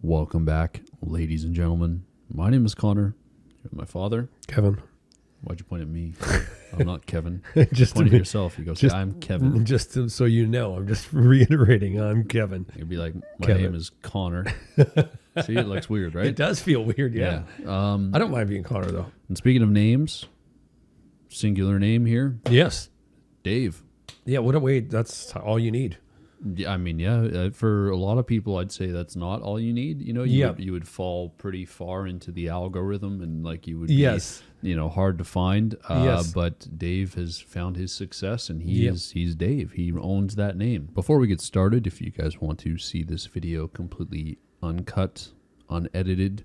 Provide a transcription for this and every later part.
Welcome back, ladies and gentlemen. My name is Connor. My father, Kevin. Why'd you point at me? I'm not Kevin. Just point at yourself. You go, say, I'm Kevin. Just so you know, I'm just reiterating, I'm Kevin. You'd be like, my Kevin. name is Connor. See, it looks weird, right? It does feel weird, yeah. I don't mind being Connor, though. And speaking of names, singular name here, Yes. Dave. Yeah, what a way. That's all you need. Yeah, I mean, for a lot of people, I'd say that's not all you need. You know, you would fall pretty far into the algorithm, and like you would be, hard to find. But Dave has found his success, and he's Dave. He owns that name. Before we get started, if you guys want to see this video completely uncut, unedited,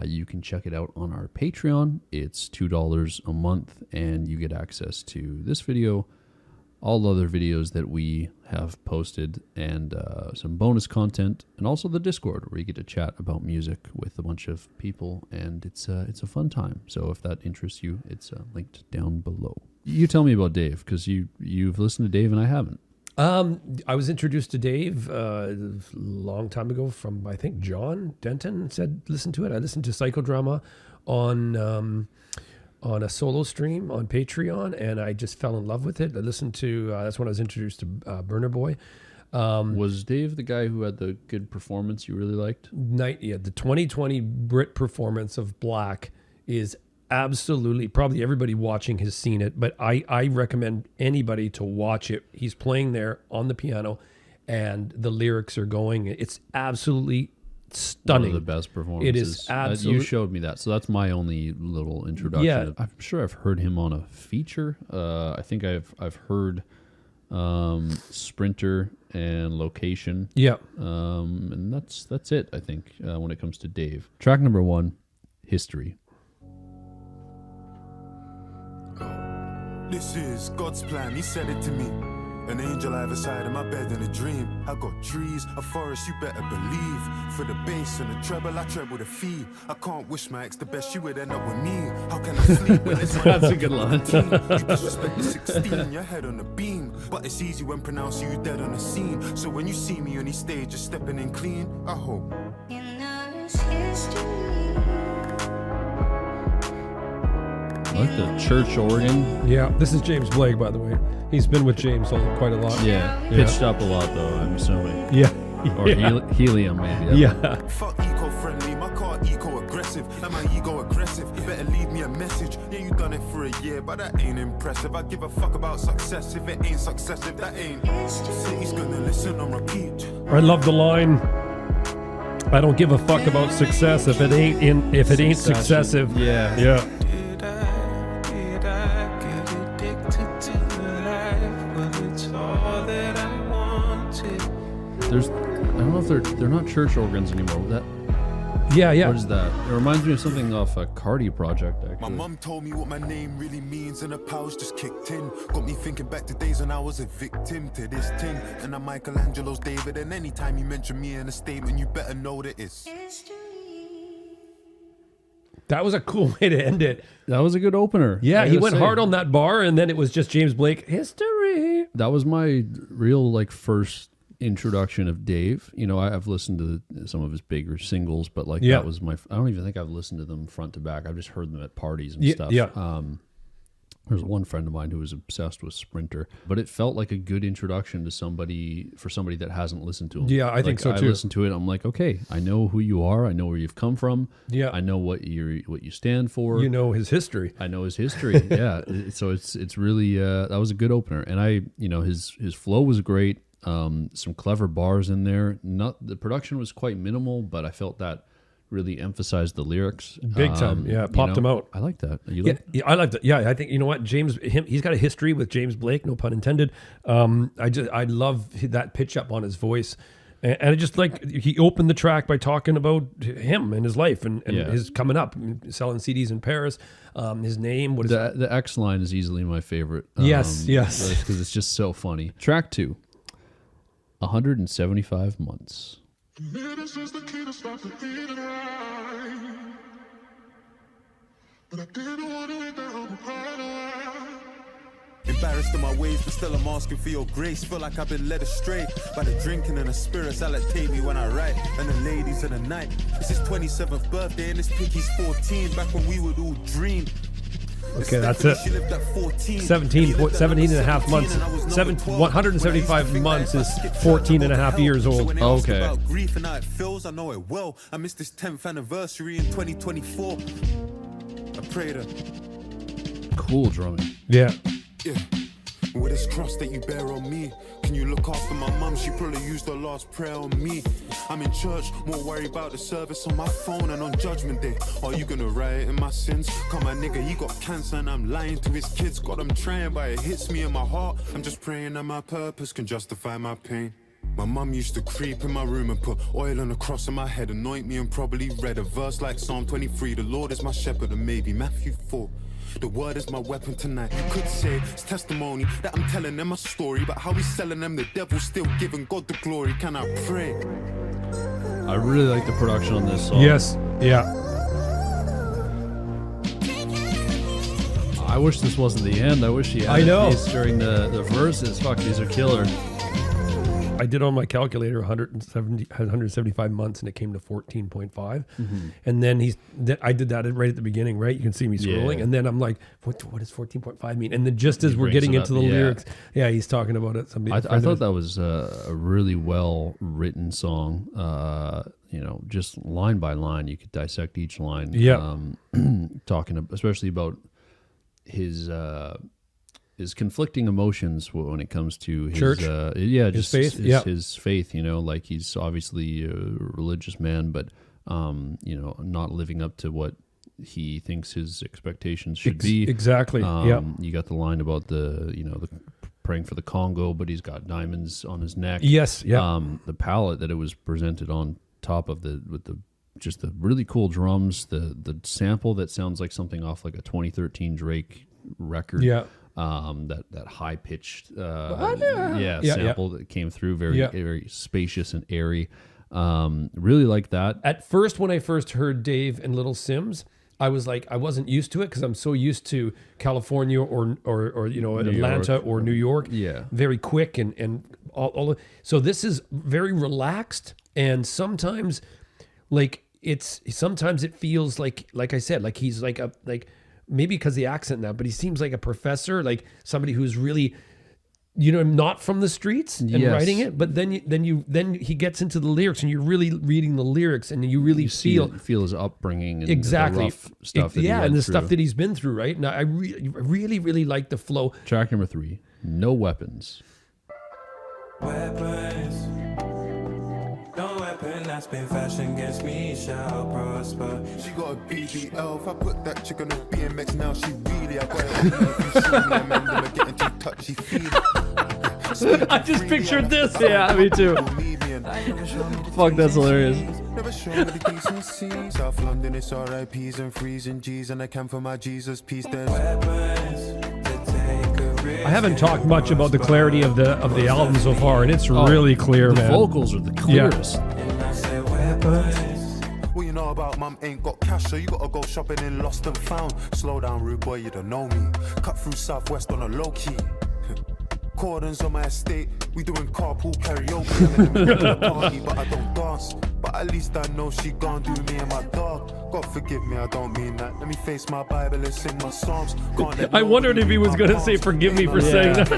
you can check it out on our Patreon. It's $2 a month, and you get access to this video, all other videos that we have posted, and some bonus content, and also the Discord where you get to chat about music with a bunch of people, and it's a fun time. So if that interests you, it's linked down below. You tell me about Dave, because you've listened to Dave and I haven't. I was introduced to Dave a long time ago from, I think, John Denton said listen to it. I listened to Psychodrama on a solo stream on Patreon, and I just fell in love with it. I listened to, that's when I was introduced to Burner Boy. Was Dave the guy who had the good performance you really liked? The 2020 Brit performance of Black is absolutely, probably everybody watching has seen it, but I recommend anybody to watch it. He's playing there on the piano, and the lyrics are going. It's absolutely stunning. One of the best performances. It is absolutely. You showed me that, so that's my only little introduction. Yeah. I'm sure I've heard him on a feature. I think I've heard Sprinter and Location. Yeah. And that's it, I think, when it comes to Dave. Track number 1, History. This is God's plan, he said it to me. An angel either side of my bed in a dream. I got trees, a forest, you better believe. For the bass and the treble, I treble the fee. I can't wish my ex the best, you would end up with me. How can I sleep when it's That's a good line. You disrespect the 16, your head on the beam. But it's easy when pronouncing you dead on the scene. So when you see me on these stage, just stepping in clean, I hope. I like the church organ. Yeah, this is James Blakk, by the way. He's been with James quite a lot. Yeah, pitched up a lot though, I'm assuming. Yeah. Or helium, maybe. Yeah. Fuck eco-friendly, my car eco-aggressive. And my ego aggressive, you better leave me a message. Yeah, you done it for a year, but that ain't impressive. I give a fuck about success, if it ain't successive, that ain't. City's gonna listen on repeat. I love the line. I don't give a fuck about success if it ain't successive. Yeah. Yeah. I don't know if they're not church organs anymore. Yeah. What is that? It reminds me of something off a Cardi project, actually. My mum told me what my name really means, and the powers just kicked in. Got me thinking back to days when I was a victim to this thing. And I'm Michelangelo's David, and anytime you mention me in a statement, you better know that it's. That was a cool way to end it. That was a good opener. Yeah, he went hard on that bar, and then it was just James Blakk, history. That was my real first introduction of Dave. You know, I've listened to some of his bigger singles, but that was I don't even think I've listened to them front to back. I've just heard them at parties and stuff. Yeah. There's one friend of mine who was obsessed with Sprinter, but it felt like a good introduction to somebody that hasn't listened to him. Yeah, I think so too. I listened to it. I'm like, okay, I know who you are. I know where you've come from. Yeah, I know what you stand for. You know his history. I know his history. Yeah, so it's really that was a good opener, and his flow was great. Some clever bars in there. The production was quite minimal, but I felt that really emphasized the lyrics big time. Yeah, popped them out. I like that. I like that. Yeah, I think you know what he's got a history with James Blakk, no pun intended. I love that pitch up on his voice, and I just he opened the track by talking about him and his life and his coming up, selling CDs in Paris. His name, the X line is easily my favorite. Yes, because it's just so funny. Track 2, 175 months. But I didn't want to wait down the Embarrassed in my ways, but still I'm asking for your grace. Feel like I've been led astray by the drinking and the spirits that take me when I write. And the ladies of the night. It's his 27th birthday and this pinkie's 14. Back when we would all dream. Okay, that's it. 17 and a half months. 175 months is 14 and a half years old. Okay. Grief and how it feels, I know it well. I missed this 10th anniversary in 2024. I pray to. Cool drumming. Yeah. Yeah. With this cross that you bear on me, can you look after my mum? She probably used her last prayer on me. I'm in church, more worried about the service on my phone and on Judgment Day. Are you gonna riot in my sins? Come my nigga, he got cancer and I'm lying to his kids. God, I'm trying, but it hits me in my heart. I'm just praying that my purpose can justify my pain. My mum used to creep in my room and put oil on the cross on my head, anoint me and probably read a verse like Psalm 23. The Lord is my shepherd, and maybe Matthew 4. The word is my weapon tonight. You could say it's testimony that I'm telling them a story, but how we selling them, the devil's still giving God the glory. Can I pray? I really like the production on this song. Yes. Yeah. I wish this wasn't the end. I wish he had these during the verses. Fuck, these are killer. I did on my calculator 175 months, and it came to 14.5. And then I did that right at the beginning, right? You can see me scrolling, and then I'm like, what does 14.5 mean? And then just as we're getting into the lyrics, he's talking about it. I thought that was a really well written song. Just line by line, you could dissect each line. Yeah, talking especially about his conflicting emotions when it comes to his church, his faith, his faith. Like he's obviously a religious man, but not living up to what he thinks his expectations should be. Exactly. You got the line about the praying for the Congo, but he's got diamonds on his neck. Yes. Yeah. The palette that it was presented on top of the really cool drums, the sample that sounds like something off like a 2013 Drake record. Yeah. That high pitched sample that came through, very spacious and airy. Really like that. At first, when I first heard Dave and Little Sims, I was like, I wasn't used to it because I'm so used to California or Atlanta or New York. Yeah, very quick and all. So this is very relaxed, and sometimes sometimes it feels like I said, like he's maybe because the accent now, but he seems like a professor, like somebody who's really, not from the streets and writing it. But then he gets into the lyrics, and you're really reading the lyrics, and you really feel his upbringing and exactly the rough stuff. And the stuff that he's been through. Right now, I really, really like the flow. Track number 3, No Weapons. Weapons. No weapon that's been fashioned against me shall prosper. She got a BBL. If I put that chick on a BMX now, she really, I got it. If you see me, I'm never getting too touchy feely. I just pictured this. Yeah, me too. Fuck, that's hilarious. Never show me the decency. South London, it's RIPs and freezing G's, and I can for my Jesus peace. There's I haven't talked much about the clarity of the album so far, and it's really clear, man. The vocals are the clearest. What you know about mum ain't got cash, so you gotta go shopping in Lost and Found. Slow down, rude boy, you don't know me. Cut through Southwest on a low key. Cordons on my estate, we doing carpool karaoke. I'm in the middle of the party, but I don't dance. But at least I know she gon' do me and my dog. God forgive me, I don't mean that. Let me face my Bible and sing my Psalms. I wondered if he was gonna say forgive me for saying that.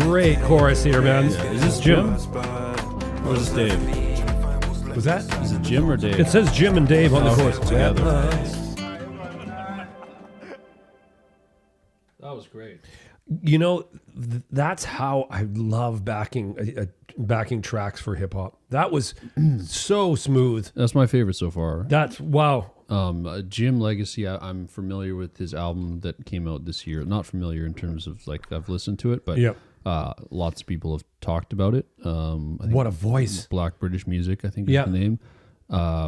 Great chorus here, man. Yeah. Is this Jim? Or is this Dave? Was that? Is it Jim or Dave? It says Jim and Dave on the chorus together. That was great. That's how I love backing tracks for hip hop. That was so smooth. That's my favorite so far. That's wow. Jim Legxacy, I'm familiar with his album that came out this year. Not familiar in terms of I've listened to it, but lots of people have talked about it. What a voice! Black British Music, I think is the name,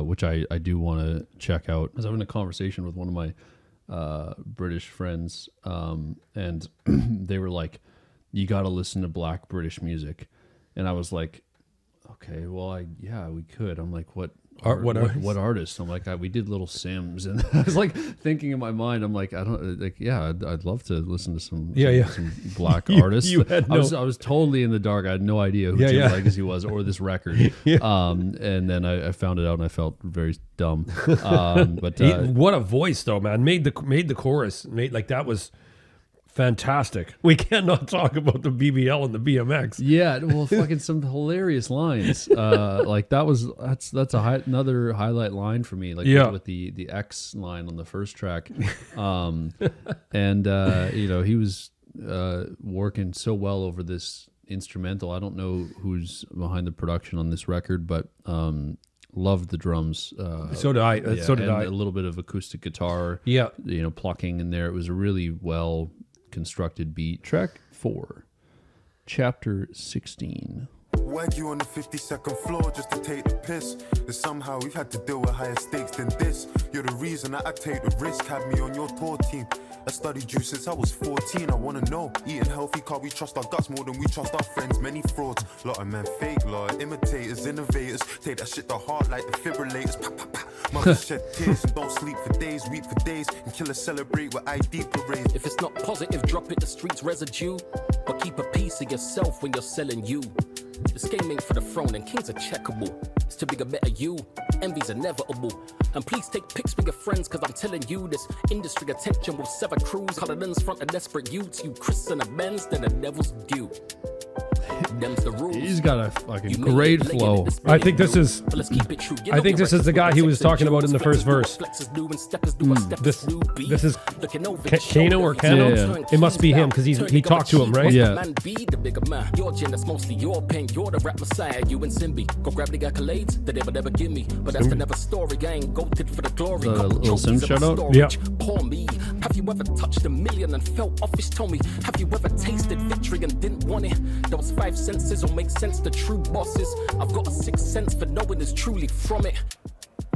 which I do want to check out. I was having a conversation with one of my British friends, and they were like, you got to listen to Black British music. And I was like, okay, well, we could. I'm like, what artist? I'm like, we did Little Sims, and I was like thinking in my mind, I'm like, I'd love to listen to some black artists. I was totally in the dark. I had no idea who Jim Legxacy was or this record. And then I found it out, and I felt very dumb. But what a voice, though, man! Made the chorus. That was fantastic. We cannot talk about the BBL and the BMX. Yeah, well, fucking some hilarious lines. That's another highlight line for me. With the X line on the first track, he was working so well over this instrumental. I don't know who's behind the production on this record, but loved the drums. So did I. So did I. A little bit of acoustic guitar. Yeah, plucking in there. It was a really well constructed beat. Track 4, chapter 16. Wag you on the 52nd floor just to take the piss. And somehow we've had to deal with higher stakes than this. You're the reason that I take the risk. Have me on your tour team. I studied you since I was 14. I wanna know, eating healthy, can't we trust our guts more than we trust our friends? Many frauds, lot of men fake, lot of imitators, innovators. Take that shit to heart like defibrillators. Pa, pa, pa. Mothers shed tears and don't sleep for days, weep for days, and killers celebrate with ID parades. If it's not positive, drop it, the streets residue. But keep a piece of yourself when you're selling you. This game ain't for the throne and kings are checkable. It's too big a better you, envy's inevitable. And please take pics with your friends, cause I'm telling you, this industry attention will sever crews. Cullinan's front of desperate youths, you Chris and a Benz, then the devil's due. Them's the rules. He's got a fucking great flow. I think this is the guy he was talking about in the first verse. This is Kano or Kano? Yeah. It must be him because he talked to him, right? Yeah. Man, be the bigger man. Your gender's mostly your pain. You're the rap messiah, you and Simbi. Go grab the accolades that they would never give me. But that's another story. I ain't goated for the glory. Little Sim shout out? Yeah. Poor me. Have you ever touched a million and felt office told me? Have you ever tasted victory and didn't want it? Those 5 senses will make sense to true bosses. I've got a 6th sense for knowing is truly from it.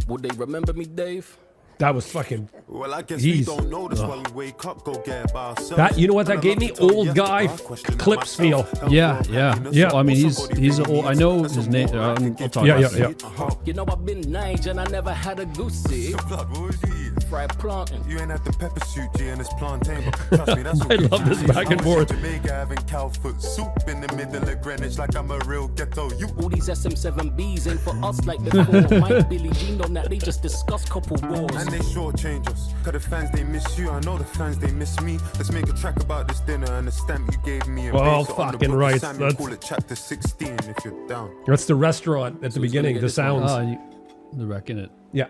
Would they remember me, Dave? That was fucking. Well, I guess we don't know this while we wake up, go get it by ourselves. That, you know what that gave me? Old guy Clips feel. Yeah. Well, I mean, he's old. I know his name. I'll talk about it. You know I've been Nige and I never had a goosey. Blood, what was you eating? Fried plantain. You ain't had the pepper soup, G, and it's plantain, but trust me, that's I love this back and forth. Jamaica having cowfoot soup in the middle of Greenwich like I'm a real ghetto. You all these SM7Bs ain't for us like before. Mike, Billy Jean on that, they just discuss couple wars. and they shortchange us. Cause the fans, they miss you. I know the fans, they miss me. Let's make a track about this dinner and the stamp you gave me. Well, fucking right. That's... Call it chapter 16 if you're down. That's the restaurant at the beginning, the sounds. The wreck in it. Yeah.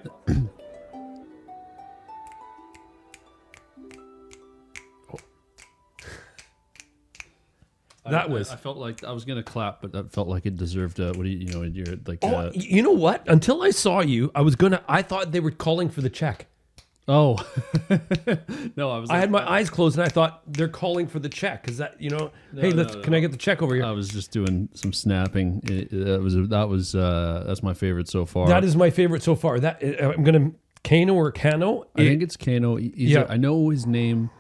I felt like I was gonna clap, but that felt like it deserved. You're like. You know what? Until I saw you, I thought they were calling for the check. Oh, no! I had my eyes closed and I thought they're calling for the check. Is that can I get the check over here? I was just doing some snapping. That's my favorite so far. That is my favorite so far. That I'm gonna Kano or Kano. I think it's Kano. I know his name.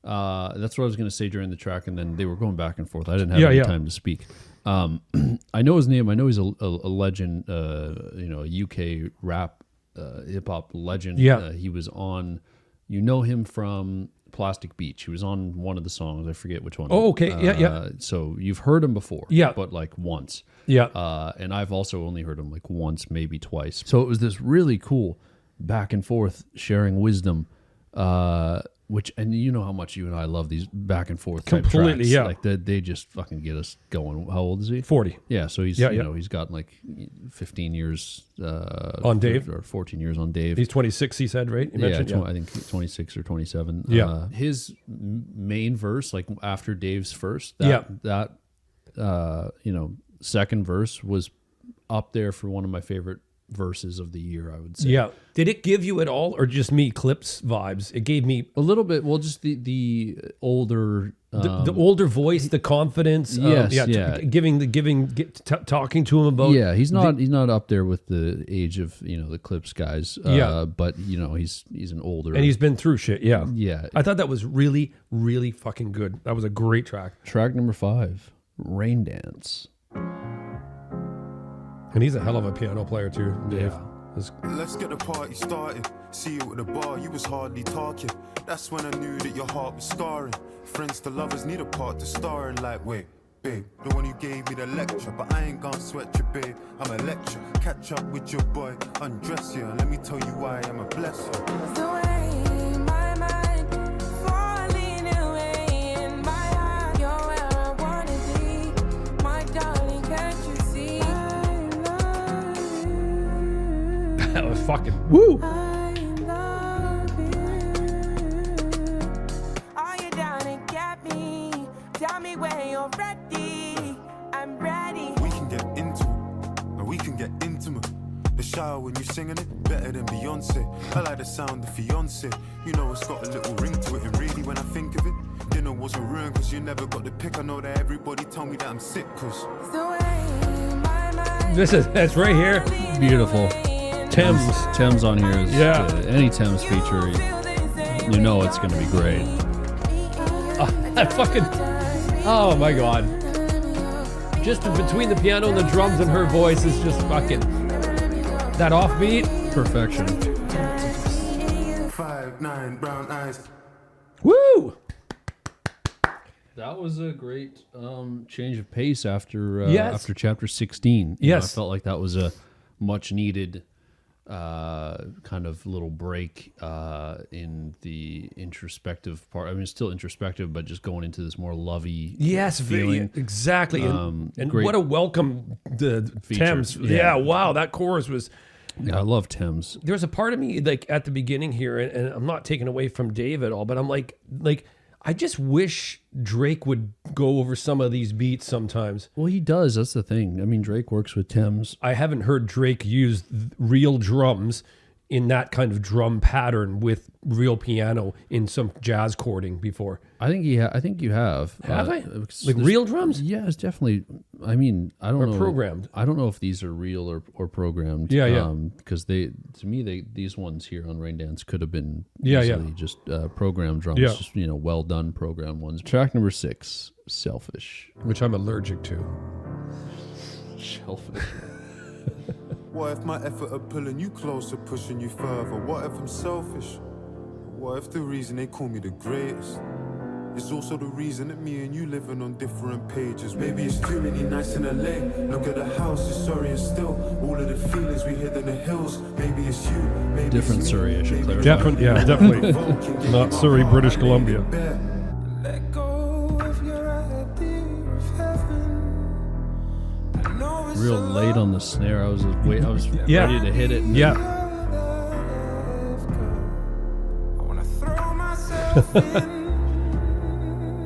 That's what I was going to say during the track, and then they were going back and forth. I didn't have any time to speak. I know his name. I know he's a legend, a UK rap, hip hop legend. Yeah. He was on, him from Plastic Beach. He was on one of the songs. I forget which one. Oh, okay. Yeah. So you've heard him before. Yeah. But like once. Yeah. And I've also only heard him like once, maybe twice. So it was this really cool back and forth sharing wisdom, and you know how much you and I love these back and forth type completely, tracks. yeah. Like they just fucking get us going. How old is he? 40. Yeah, so he's he's got like 15 years on Dave, or 14 years on Dave. He's 26. He said, right? You I think 26 or 27. Yeah. His main verse, like after Dave's first, second verse was up there for one of my favorite verses of the year, I would say. Yeah. Did it give you at all, or just me Clips vibes? It gave me a little bit. Well, just the older, the older voice, the confidence. Talking to him about. Yeah, he's not up there with the age of the Clips guys. But he's an older, and he's been through shit. Yeah, yeah. I thought that was really, really fucking good. That was a great track. Track number 5, Rain Dance. And he's a hell of a piano player too, Dave. Let's get the party started. See you at the bar, you was hardly talking. That's when I knew that your heart was scarring. Friends to lovers need a part to star in. Like, wait, babe, the one who gave me the lecture, but I ain't gonna sweat you, babe. I'm a lecture. Catch up with your boy, undress you, and let me tell you why I'm a blessing. The way my mind falling away in my heart. You're where I wanna be, my darling. Can't you see? I love you. That was fucking woo. I love you. Are you down and get me? Tell me when you're ready. I'm ready. We can get into it, and we can get intimate. The shower when you singing it, better than Beyonce. I like the sound of fiance. You know it's got a little ring to it, and really when I think of it, dinner wasn't ruined cause you never got the pick. I know that everybody tell me that I'm sick cause The way my mind That's right here. Beautiful. Tems. Tems on here is Yeah. Any Tems feature, you know it's going to be great. That fucking. Oh my god. Just between the piano and the drums and her voice is just fucking. That offbeat. Perfection. 5'9" brown eyes. Woo! That was a great change of pace after Yes. after chapter 16. You know, Yes. I felt like that was a much needed kind of little break in the introspective part. I mean, it's still introspective, but just going into this more lovey Yes, feeling. exactly. And great what a welcome the feature. Tems. Yeah. Yeah, wow, that chorus was. Yeah, I love Tems. There's a part of me like at the beginning here, and I'm not taking away from Dave at all, but I'm like I just wish Drake would go over some of these beats sometimes. Well, he does. That's the thing. I mean, Drake works with Tems. I haven't heard Drake use real drums in that kind of drum pattern with real piano in some jazz chording before. I think I think you have. Have I? It's- Like there's- real drums? Yeah, it's definitely. I mean, I don't Or know. programmed? I don't know if these are real or programmed. Yeah, yeah. Because to me, these ones here on Rain Dance could have been Yeah, easily yeah. just programmed drums. Yeah. Just well done programmed ones. Track number 6, Selfish. Which I'm allergic to. Selfish. What if my effort of pulling you closer, pushing you further? What if I'm selfish? What if the reason they call me the greatest is also the reason that me and you living on different pages? Maybe it's too many nights in LA. Look at the house, it's Surrey and still all of the feelings we hid in the hills. Maybe it's you, maybe Different it's me, Surrey, I should maybe clarify. it's Definitely not Surrey, British Columbia. let go of your idea of heaven. I know it's Real late on the snare. I was Yeah. ready to hit it. And Yeah. I wanna throw myself in.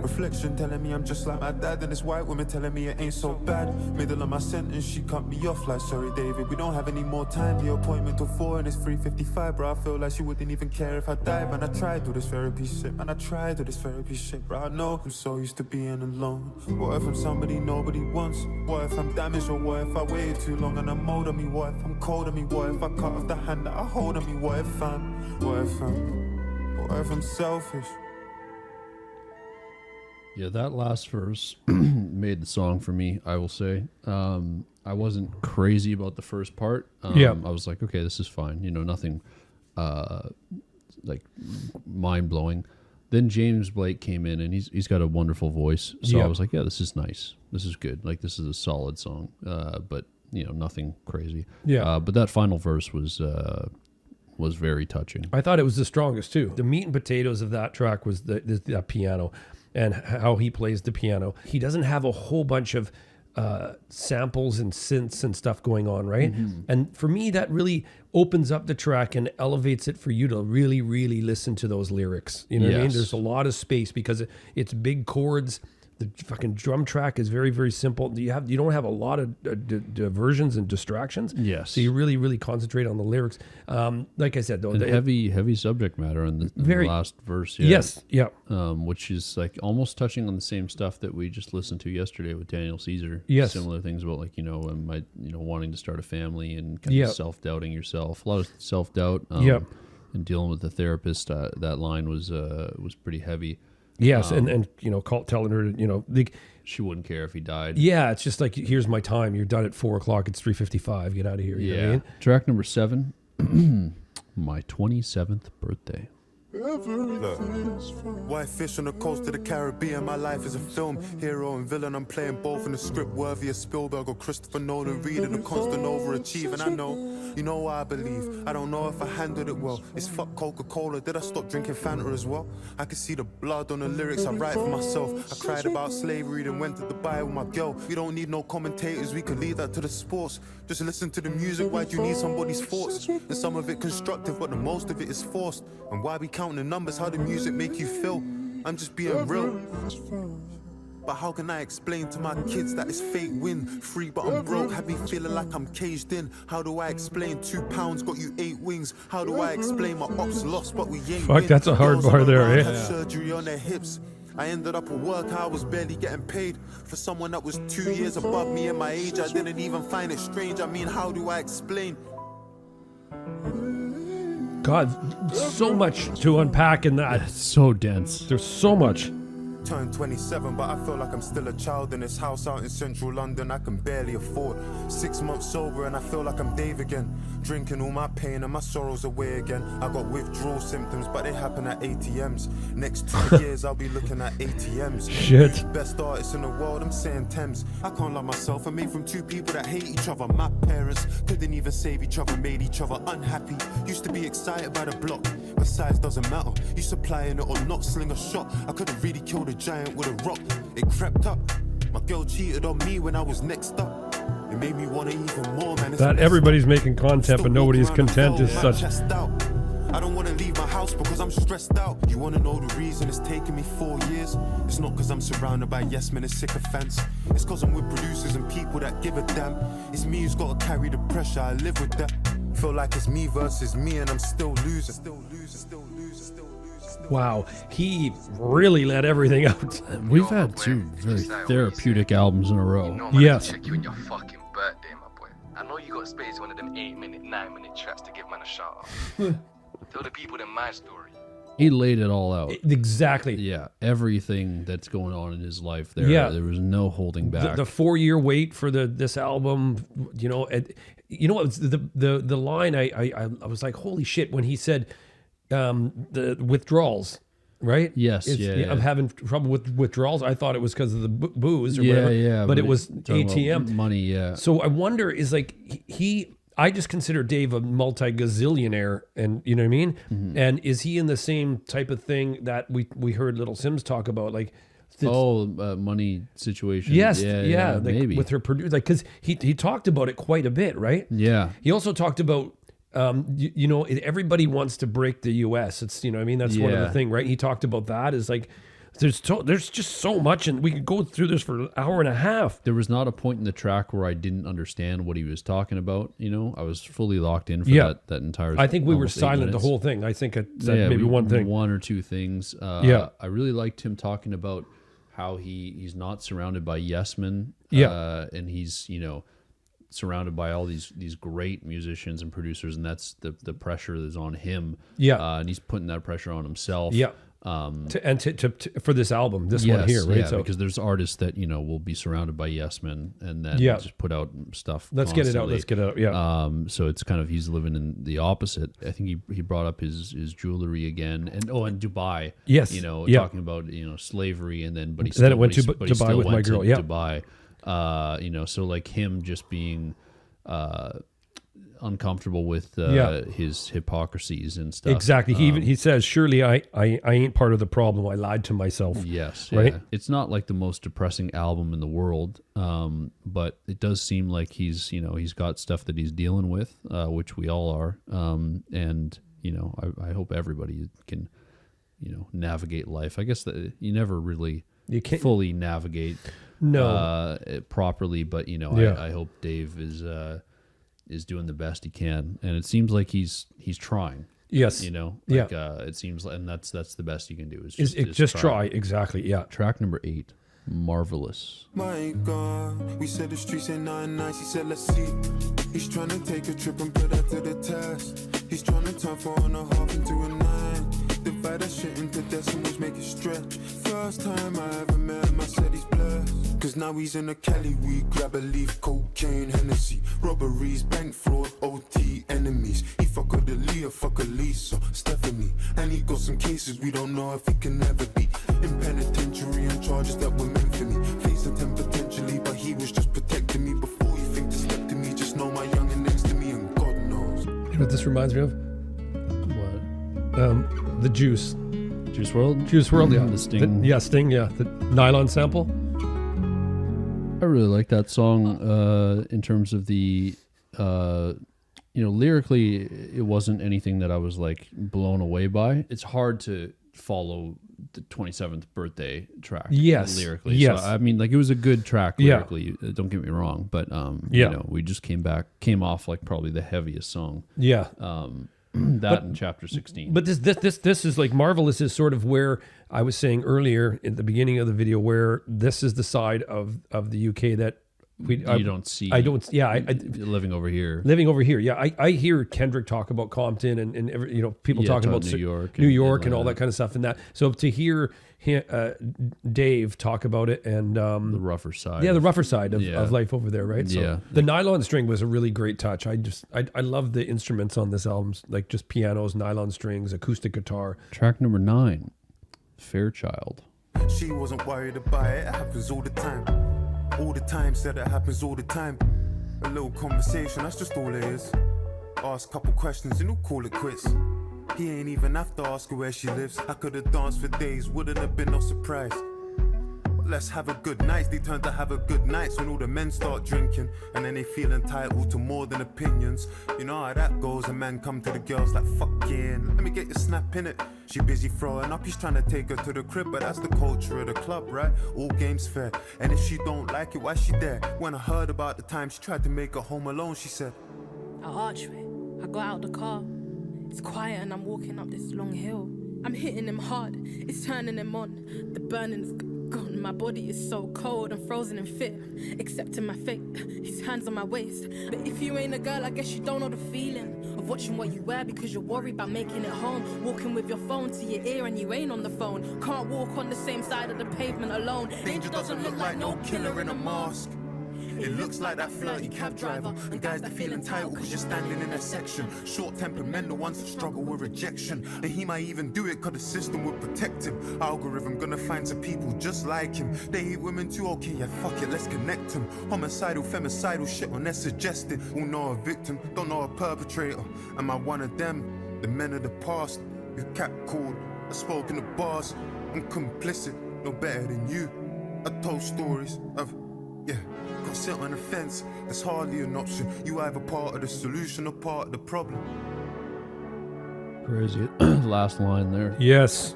reflection telling me I'm just like my dad, and this white woman telling me it ain't so bad. Middle of my sentence, she cut me off like, sorry David, we don't have any more time. The appointment till 4 and it's 3:55, bro. I feel like she wouldn't even care if I died. Man, I tried to do this therapy shit, man, I tried to do this therapy shit, bro. I know I'm so used to being alone. What if I'm somebody nobody wants? What if I'm damaged, or what if I waited too long and I'm old on me? What if I'm cold on me? What if I cut off the hand that I hold on me? What if I'm selfish? Yeah, that last verse made the song for me, I will say. I wasn't crazy about the first part. Yeah. I was like, okay, this is fine. Nothing like mind-blowing. Then James Blake came in, and he's got a wonderful voice. So Yeah. I was like, yeah, this is nice. This is good. Like, this is a solid song, but, nothing crazy. Yeah. But that final verse was very touching. I thought it was the strongest too. The meat and potatoes of that track was the piano and how he plays the piano. He doesn't have a whole bunch of samples and synths and stuff going on, right? Mm-hmm. And for me, that really opens up the track and elevates it for you to really, really listen to those lyrics. You know what I mean? Yes. There's a lot of space because it's big chords. The fucking drum track is very, very simple. You don't have a lot of diversions and distractions. Yes. So you really, really concentrate on the lyrics. Like I said, though, And heavy subject matter in the last verse. Yeah. Yes, yeah. Which is like almost touching on the same stuff that we just listened to yesterday with Daniel Caesar. Yes. Similar things about wanting to start a family and kind Yeah. of self-doubting yourself. A lot of self-doubt. Yeah. And dealing with the therapist. That line was pretty heavy. Yes, and telling her, she wouldn't care if he died. Yeah, it's just like, here's my time. You're done at 4:00. It's 3:55. Get out of here. You know what I mean? Track number 7, my 27th birthday. Look, white fish on the coast of the Caribbean. My life is a film, hero and villain. I'm playing both in a script worthy of Spielberg or Christopher Nolan. Reading a constant overachieving. I know, you know why I believe. I don't know if I handled it well. It's fuck Coca-Cola. Did I stop drinking Fanta as well? I can see the blood on the lyrics I write for myself. I cried about slavery, then went to Dubai with my girl. We don't need no commentators, we can leave that to the sports. Just listen to the music. Why do you need somebody's thoughts? And some of it constructive, but the most of it is forced. And why we counting the numbers? How the music make you feel? I'm just being real. But how can I explain to my kids that it's fake win? Free but I'm broke, have me feeling like I'm caged in. How do I explain 2 pounds got you 8 wings? How do I explain my ops lost but we ain't Fuck, win? that's a hard bar there, eh? Had surgery on their hips. I ended up at work, I was barely getting paid. For someone that was 2 years above me in my age, I didn't even find it strange. I mean, how do I explain? God, so much to unpack in that. It's so dense. There's so much. Turned 27, but I feel like I'm still a child in this house out in central London I can barely afford. 6 months sober and I feel like I'm Dave again. Drinking all my pain and my sorrows away again. I got withdrawal symptoms, but they happen at ATMs. Next 2 years I'll be looking at ATMs. Shit. Best artists in the world, I'm saying Tems. I can't love myself, I'm made from 2 people that hate each other. My parents couldn't even save each other, made each other unhappy. Used to be excited by the block, but size doesn't matter. You supplying it or not, sling a shot. I could've really killed a giant with a rock. It crept up. My girl cheated on me when I was next up. It made me want it even more, man. It's That everybody's making content, but nobody's content is such. I don't want to leave my house because I'm stressed out. You want to know the reason it's taken me 4 years? It's not because I'm surrounded by yes men and sycophants. It's because I'm with producers and people that give a damn. It's me who's got to carry the pressure, I live with that. Feel like it's me versus me and I'm still losing. Wow, he really let everything out. We've had 2 very therapeutic albums in a row. Yes. Check you in your fucking birthday, my boy. I know you got space one of them 8-minute, 9-minute tracks to give man a shout out. Tell the people in my story. He laid it all out. Exactly. Yeah, everything that's going on in his life there. Yeah. There was no holding back. The 4-year wait for this album, you know, what the line I was like, holy shit, when he said the withdrawals, right? Yes, I'm having trouble with withdrawals. I thought it was because of the booze or Yeah, whatever. yeah, But it but was talking about ATM money, yeah. So I wonder, is like I just consider Dave a multi-gazillionaire, and you know what I mean? Mm-hmm. And is he in the same type of thing that we heard Little Sims talk about, like? Money situation. Yes, yeah, like maybe. with her producer, like, because he talked about it quite a bit, right? Yeah. He also talked about, everybody wants to break the U.S. It's, you know what I mean? That's one of the Yeah. thing, right? He talked about that is like, there's just so much, and we could go through this for an hour and a half. There was not a point in the track where I didn't understand what he was talking about. You know, I was fully locked in for that entire. I think we were almost 8 silent the minutes. whole thing. I think I said maybe one thing. 1 or 2 things. Yeah. I really liked him talking about how he's not surrounded by yes men. Yeah. And he's, surrounded by all these great musicians and producers, and that's the pressure that's on him. Yeah. And he's putting that pressure on himself. Yeah. For this album, this one here, right? Yeah, because there's artists that will be surrounded by yes men and then just put out stuff. Let's get it out. Yeah. So it's kind of he's living in the opposite. I think he brought up his jewelry again, and Dubai. Yes. Talking about slavery, and then but he Then it went to but he Dubai still with went my girl. to Yeah. Dubai. So like him just being uncomfortable with his hypocrisies and stuff. Exactly. He says, surely I ain't part of the problem. I lied to myself. Yes. Right? Yeah. It's not like the most depressing album in the world, but it does seem like he's got stuff that he's dealing with, which we all are. And I hope everybody can navigate life. I guess that you never really fully navigate properly, but I hope Dave is doing the best he can, and it seems like he's trying. Yes. It seems like, and that's the best you can do is just try. Exactly. Yeah. Track number 8, Marvelous. My God, we said the streets ain't nothing nice. He said, let's see. He's trying to take a trip and put that to the test. He's trying to turn 4 1/2 into a 9. Fight that shit into decimals, make it stretch. First time I ever met him, I said he's blessed. Cause now he's in a Cali, we grab a leaf, cocaine, Hennessy. Robberies, bank fraud, OT, enemies. He fuck with Aaliyah, fuck Elisa, Stephanie. And he got some cases we don't know if he can ever be. In penitentiary and charges that were meant for me. Facing him potentially, but he was just protecting me. Before you think to step to me, just know my youngin' next to me and God knows. You know what this reminds me of? What? The Juice. Juice WRLD? Juice WRLD, yeah. The Sting. Sting, yeah. The nylon sample. I really like that song in terms of the, lyrically, it wasn't anything that I was like blown away by. It's hard to follow the 27th birthday track lyrically. Yes. So, I mean, like it was a good track lyrically, don't get me wrong, but we just came off like probably the heaviest song. Yeah. In chapter 16. But this is like Marvelous is sort of where I was saying earlier at the beginning of the video, where this is the side of the UK that you don't see. I don't. Yeah, living over here. Living over here. Yeah, I hear Kendrick talk about Compton and every, people talking about New York and all that kind of stuff and that. So to hear Dave talk about it and the rougher side. Yeah, the rougher side of life over there, right? So the nylon string was a really great touch. I love the instruments on this album, like just pianos, nylon strings, acoustic guitar. Track number 9, Fairchild. She wasn't worried about it, it happens all the time. All the time, said it happens all the time. A little conversation, that's just all it is. Ask a couple questions and he'll call it quits. He ain't even have to ask her where she lives. I could have danced for days, wouldn't have been no surprise. But let's have a good night. They turn to have a good night when all the men start drinking. And then they feel entitled to more than opinions. You know how that goes, a man come to the girls like, fucking, let me get your snap in it. She busy throwing up, he's trying to take her to the crib. But that's the culture of the club, right? All games fair. And if she don't like it, why she there? When I heard about the time she tried to make her home alone, she said, At Archway, I got out the car. It's quiet and I'm walking up this long hill. I'm hitting him hard, it's turning him on. The burning is gone, my body is so cold. I'm frozen in fear, accepting my fate. His hands on my waist. But if you ain't a girl, I guess you don't know the feeling of watching what you wear because you're worried about making it home. Walking with your phone to your ear and you ain't on the phone. Can't walk on the same side of the pavement alone. danger doesn't look like no killer in a mask. It looks like that flirty cab driver and guys that feel entitled cause you're standing in their section. Short-tempered men, the ones that struggle with rejection. And he might even do it cause the system would protect him. Algorithm gonna find some people just like him. They hate women too, okay, yeah, fuck it, let's connect him. Homicidal, femicidal shit when they're suggested. Who know a victim, don't know a perpetrator. Am I one of them? The men of the past, who catcalled, I spoke in the bars. I'm complicit, no better than you. I told stories of, got sit on the fence, it's hardly an option. You either part of the solution or part of the problem. Crazy. Last line there. Yes.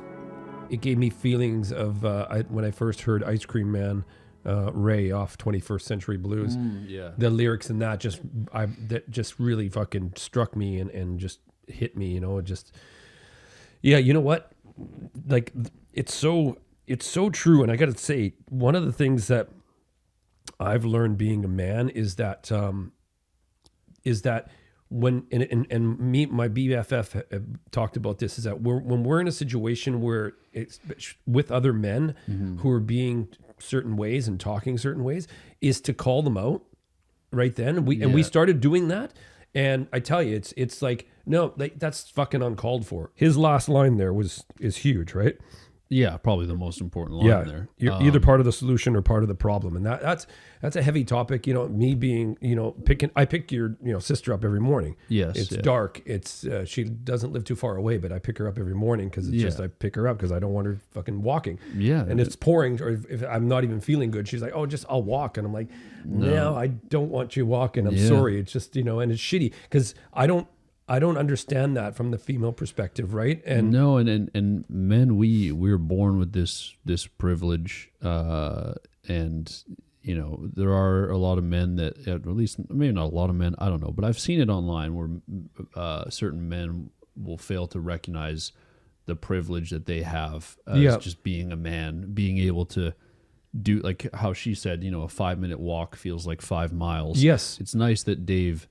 It gave me feelings of when I first heard Ice Cream Man, Ray off 21st Century Blues. The lyrics in that just really fucking struck me and just hit me, you know what? Like it's so true. And I got to say, one of the things that I've learned being a man is that when and me, my BFF talked about this, is that when we're in a situation where it's with other men who are being certain ways and talking certain ways, is to call them out right then. And we started doing that. And I tell you, it's like, no, like that's fucking uncalled for. His last line there is huge, right? Yeah, probably the most important line there. You're either part of the solution or part of the problem. And that's a heavy topic. Me being, I pick your, sister up every morning. Yes. It's dark. It's, she doesn't live too far away, but I pick her up every morning because it's just, I pick her up because I don't want her fucking walking. Yeah. And it's pouring, or if I'm not even feeling good, she's like, I'll walk. And I'm like, no, I don't want you walking. I'm sorry. It's just, and it's shitty because I don't understand that from the female perspective, right? And no, and men, we're born with this privilege, and there are a lot of men that, at least maybe not a lot of men, I don't know, but I've seen it online where certain men will fail to recognize the privilege that they have as just being a man, being able to do, like how she said, a 5-minute walk feels like 5 miles. Yes, it's nice that Dave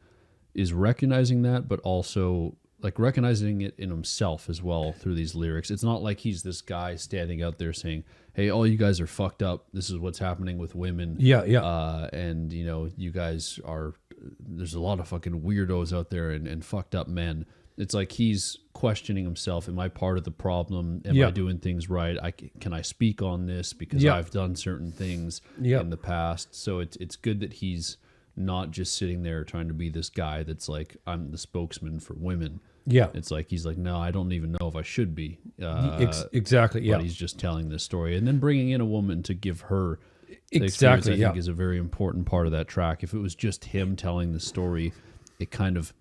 is recognizing that, but also like recognizing it in himself as well through these lyrics. It's not like he's this guy standing out there saying, hey, all you guys are fucked up. This is what's happening with women. Yeah. And, you know, you guys are, there's a lot of fucking weirdos out there and fucked up men. It's like he's questioning himself. Am I part of the problem? Am I doing things right? Can I speak on this because I've done certain things in the past? So it's good that he's not just sitting there trying to be this guy that's like, I'm the spokesman for women. Yeah. It's like, he's like, no, I don't even know if I should be. Exactly, yeah. But he's just telling this story. And then bringing in a woman to give her the exactly, I think is a very important part of that track. If it was just him telling the story, it kind of,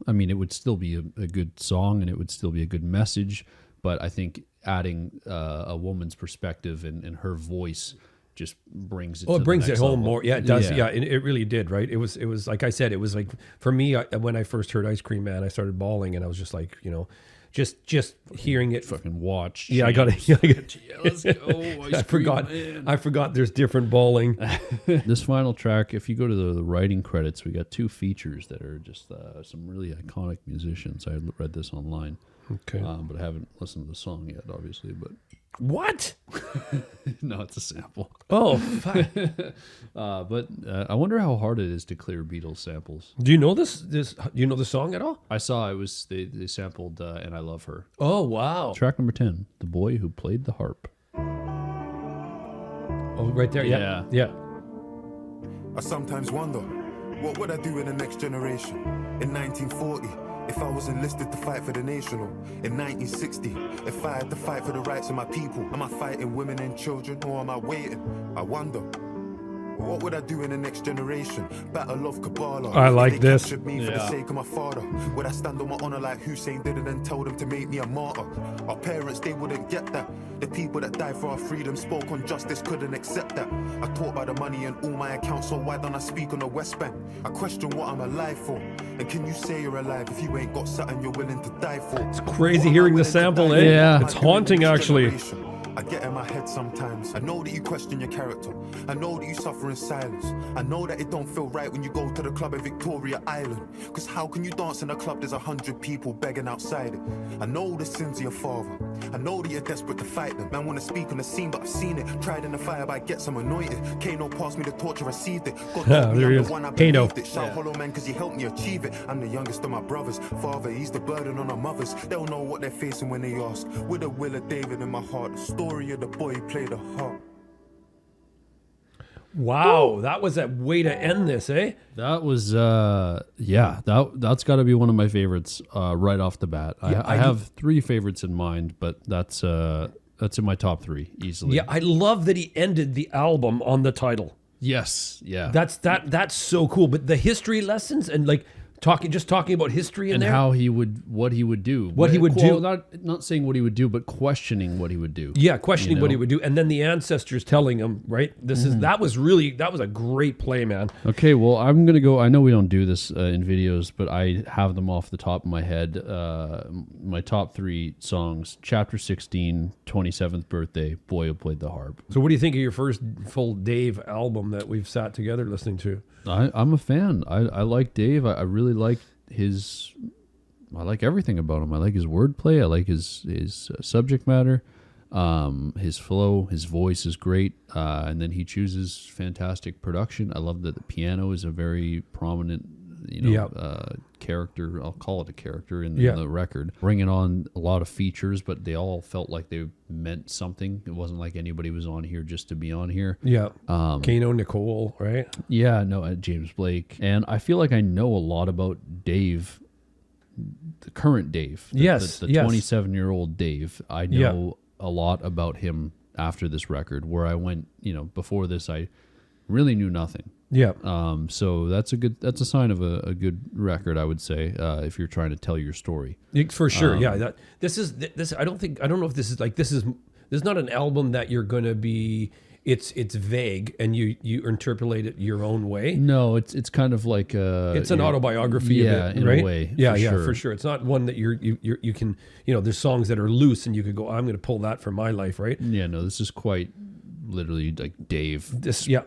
I mean, it would still be a good song and it would still be a good message. But I think adding a woman's perspective and her voice just brings it to it the brings next it home level. more. Yeah, it does. Yeah, it really did, right? It was like I said, it was like, for me, when I first heard Ice Cream Man, I started bawling and I was just like, you know, just hearing it. Fucking watch. Yeah, I got it. Yeah, let's go. I forgot there's different bawling. This final track, if you go to the writing credits, we got 2 features that are just some really iconic musicians. I read this online. Okay. But I haven't listened to the song yet, obviously. But what? No, it's a sample. Oh, fuck. But I wonder how hard it is to clear Beatles samples. Do you know this? Do you know the song at all? I saw it was they sampled "And I Love Her." Oh, wow. Track number 10, "The Boy Who Played the Harp." Oh, right there. Yeah. I sometimes wonder, what would I do in the next generation? In 1940, if I was enlisted to fight for the nation, or in 1960, if I had to fight for the rights of my people, am I fighting women and children, or am I waiting? I wonder, what would I do in the next generation? Battle of Kabbalah. I like if they this. captured me for the sake of my father. Would I stand on my honor like Hussein did and tell them to make me a martyr? Our parents, they wouldn't get that. The people that died for our freedom spoke on justice, couldn't accept that. I talk by the money and all my accounts, so why don't I speak on the West Bank? I question what I'm alive for. And can you say you're alive if you ain't got something you're willing to die for? It's crazy hearing the sample, eh? Yeah. It's haunting, actually. I get in my head sometimes. I know that you question your character. I know that you suffer in silence. I know that it don't feel right when you go to the club in Victoria Island. Cause how can you dance in a club there's 100 people begging outside it? I know the sins of your father. I know that you're desperate to fight them. Man wanna speak on the scene, but I've seen it. Tried in the fire, but I get some anointed. Kano passed me the torch, I received it. God told me there I'm he the is. one I Kano. believed it. Shout Hollow Man cause he helped me achieve it. I'm the youngest of my brothers. Father, he's the burden on our mothers. They'll know what they're facing when they ask. With the will of David in my heart. The story of the boy who played the harp. Wow, that was a way to end this, eh? That was that's got to be one of my favorites right off the bat. Yeah, I have 3 favorites in mind, but that's in my top 3 easily. Yeah, I love that he ended the album on the title. Yes. Yeah. That's so cool. But the history lessons and like talking about history in and there. how what he would do. Not saying what he would do, but questioning what he would do. Yeah, questioning what he would do, and then the ancestors telling him, right? That was a great play, man. Okay, well, I'm gonna go. I know we don't do this in videos, but I have them off the top of my head. My top 3 songs: Chapter 16, 27th Birthday, Boy Who Played the Harp. So, what do you think of your first full Dave album that we've sat together listening to? I'm a fan. I like Dave. I really like I like everything about him. I like his wordplay. I like his subject matter. His flow, his voice is great. And then he chooses fantastic production. I love that the piano is a very prominent, character. I'll call it a character in the record. Bringing on a lot of features, but they all felt like they meant something. It wasn't like anybody was on here just to be on here. Yeah. Kano, Nicole, right? Yeah, no, James Blake. And I feel like I know a lot about Dave, the current Dave. The 27-year-old Dave. I know a lot about him after this record, where I went, before this, I really knew nothing. Yeah. So that's a sign of a good record, I would say, if you're trying to tell your story. For sure. Yeah. This I don't know if this is not an album that you're going to be, it's vague and you interpolate it your own way. No, it's kind of like it's an autobiography of it, right? In a way. For sure. It's not one that you can, there's songs that are loose and you could go, I'm going to pull that from my life, right? Yeah, no, this is quite literally like Dave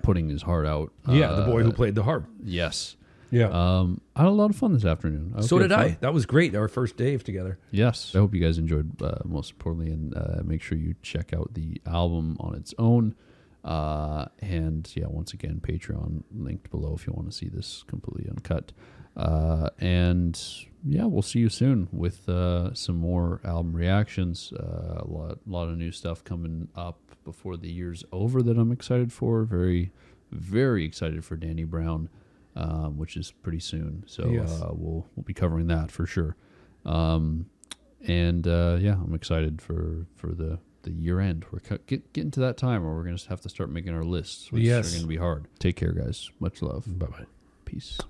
putting his heart out. The boy who played the harp. Yes. Yeah. I had a lot of fun this afternoon. So did I. That was great. Our first Dave together. Yes. I hope you guys enjoyed, most importantly, and make sure you check out the album on its own. And yeah, once again, Patreon linked below if you want to see this completely uncut. And yeah, we'll see you soon with some more album reactions. A lot of new stuff coming up before the year's over that I'm excited for. Very, very excited for Danny Brown, which is pretty soon. So we'll be covering that for sure. And yeah, I'm excited for the year end. We're getting to that time where we're going to have to start making our lists, which are going to be hard. Take care, guys. Much love. Bye-bye. Peace.